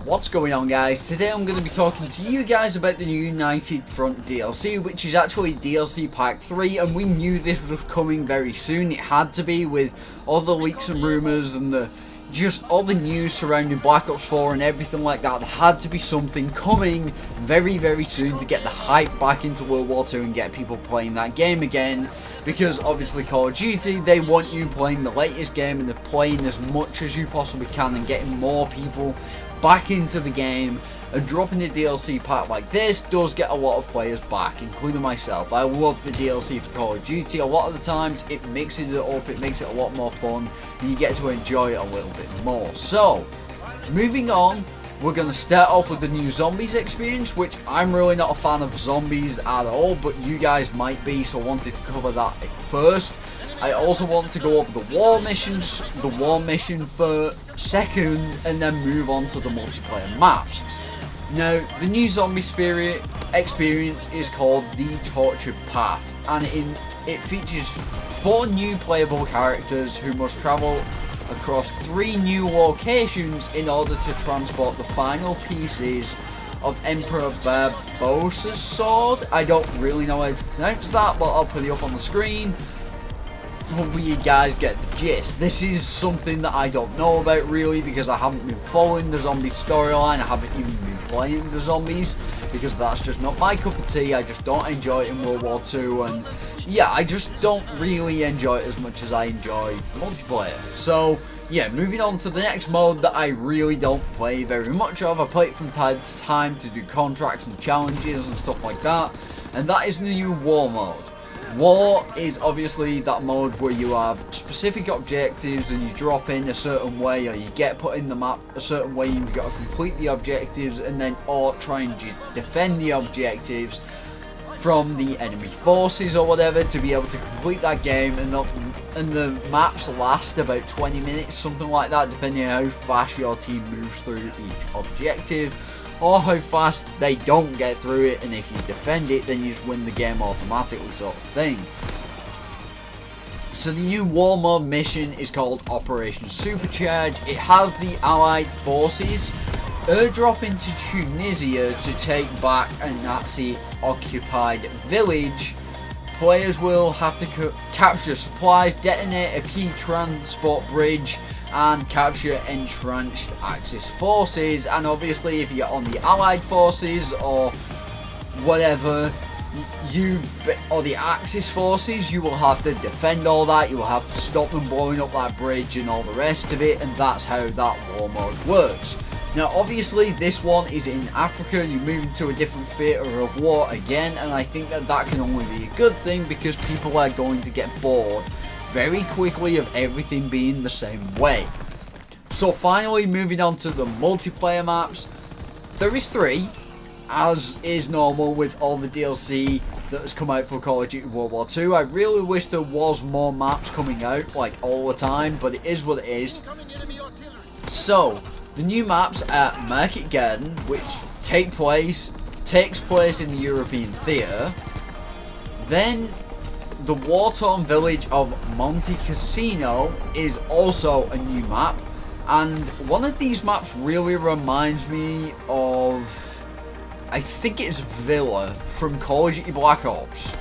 What's going on, guys? Today I'm going to be talking to you guys about the new United Front DLC, which is actually DLC Pack 3, and we knew this was coming very soon. It had to be, with all the leaks and rumours and just all the news surrounding Black Ops 4 and everything like that. There had to be something coming very, very soon to get the hype back into World War II and get people playing that game again. Because obviously Call of Duty, they want you playing the latest game and they're playing as much as you possibly can and getting more people back into the game, and dropping a DLC pack like this does get a lot of players back, including myself. I love the DLC for Call of Duty. A lot of the times it mixes it up, it makes it a lot more fun, and you get to enjoy it a little bit more. So, moving on, we're going to start off with the new Zombies experience, which I'm really not a fan of zombies at all, but you guys might be, so I wanted to cover that first. I also want to go over the war missions, the war mission for second, and then move on to the multiplayer maps. Now, the new zombie spirit experience is called The Tortured Path, and it features 4 new playable characters who must travel across 3 new locations in order to transport the final pieces of Emperor Barbossa's sword. I don't really know how to pronounce that, but I'll put it up on the screen. Hopefully you guys get the gist. This is something that I don't know about really, because I haven't been following the zombie storyline. I haven't even been playing the zombies, because that's just not my cup of tea. I just don't enjoy it in World War II, and yeah, I just don't really enjoy it as much as I enjoy multiplayer. So yeah, moving on to the next mode that I really don't play very much of. I play it from time to time to do contracts and challenges and stuff like that, and that is the new War mode. War is obviously that mode where you have specific objectives and you drop in a certain way, or you get put in the map a certain way, and you've got to complete the objectives and then or try and defend the objectives from the enemy forces or whatever to be able to complete that game. And the maps last about 20 minutes, something like that, depending on how fast your team moves through each objective, or how fast they don't get through it, and if you defend it then you just win the game automatically, sort of thing. So the new War mode mission is called Operation Supercharge. It has the Allied forces airdrop into Tunisia to take back a Nazi occupied village. Players will have to capture supplies, detonate a key transport bridge, and capture entrenched Axis forces. And obviously if you're on the Allied forces or whatever, or the Axis forces, you will have to defend all that. You will have to stop them blowing up that bridge and all the rest of it, and that's how that war mode works. Now obviously this one is in Africa and you're moving to a different theatre of war again, and I think that can only be a good thing, because people are going to get bored very quickly of everything being the same way. So finally, moving on to the multiplayer maps. There is 3, as is normal with all the DLC that has come out for Call of Duty World War II. I really wish there was more maps coming out, like, all the time, but it is what it is. So the new maps are Market Garden, which takes place in the European theatre. Then the war-torn village of Monte Cassino is also a new map, and one of these maps really reminds me of, I think it's Villa from Call of Duty Black Ops,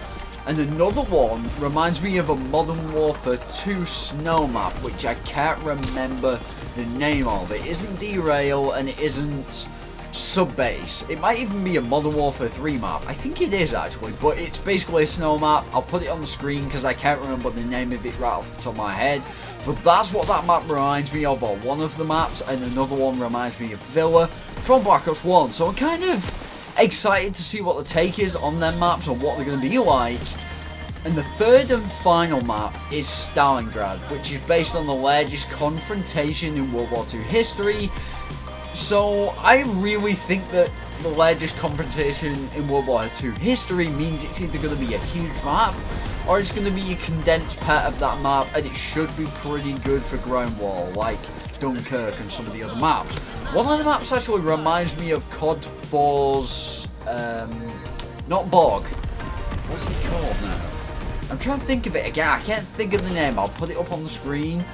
and another one reminds me of a Modern Warfare 2 snow map, which I can't remember the name of. It isn't Derail and it isn't Subbase. It might even be a Modern Warfare 3 map. I think it is actually, but it's basically a snow map. I'll put it on the screen because I can't remember the name of it right off the top of my head. But that's what that map reminds me of, or one of the maps, and another one reminds me of Villa from Black Ops 1. So I'm kind of excited to see what the take is on them maps and what they're going to be like. And the third and final map is Stalingrad, which is based on the largest confrontation in World War II history. So I really think that the largest confrontation in World War II history means it's either going to be a huge map, or it's going to be a condensed part of that map, and it should be pretty good for ground war, like Dunkirk and some of the other maps. One of the maps actually reminds me of COD 4's, not Bog. What's it called now? I'm trying to think of it again. I can't think of the name. I'll put it up on the screen.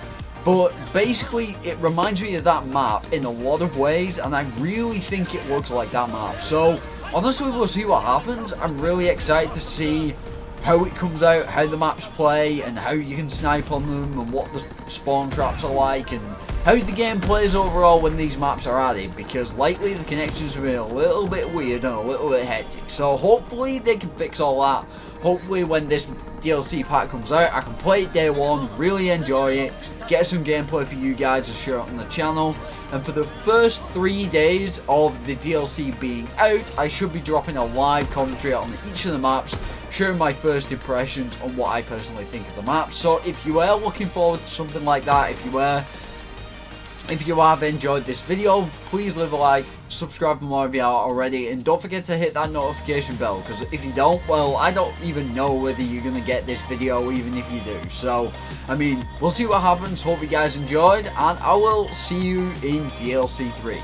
But basically, it reminds me of that map in a lot of ways, and I really think it looks like that map. So, honestly, we'll see what happens. I'm really excited to see how it comes out, how the maps play, and how you can snipe on them, and what the spawn traps are like, and how the game plays overall when these maps are added, because lately the connections have been a little bit weird and a little bit hectic. So hopefully they can fix all that. Hopefully when this DLC pack comes out, I can play it day one, really enjoy it, get some gameplay for you guys to share on the channel. And for the first 3 days of the DLC being out, I should be dropping a live commentary on each of the maps, sharing my first impressions on what I personally think of the maps. So if you are looking forward to something like that, if you have enjoyed this video, please leave a like, subscribe for more if you are already, and don't forget to hit that notification bell, because if you don't, well, I don't even know whether you're going to get this video even if you do. So, I mean, we'll see what happens. Hope you guys enjoyed, and I will see you in DLC 3.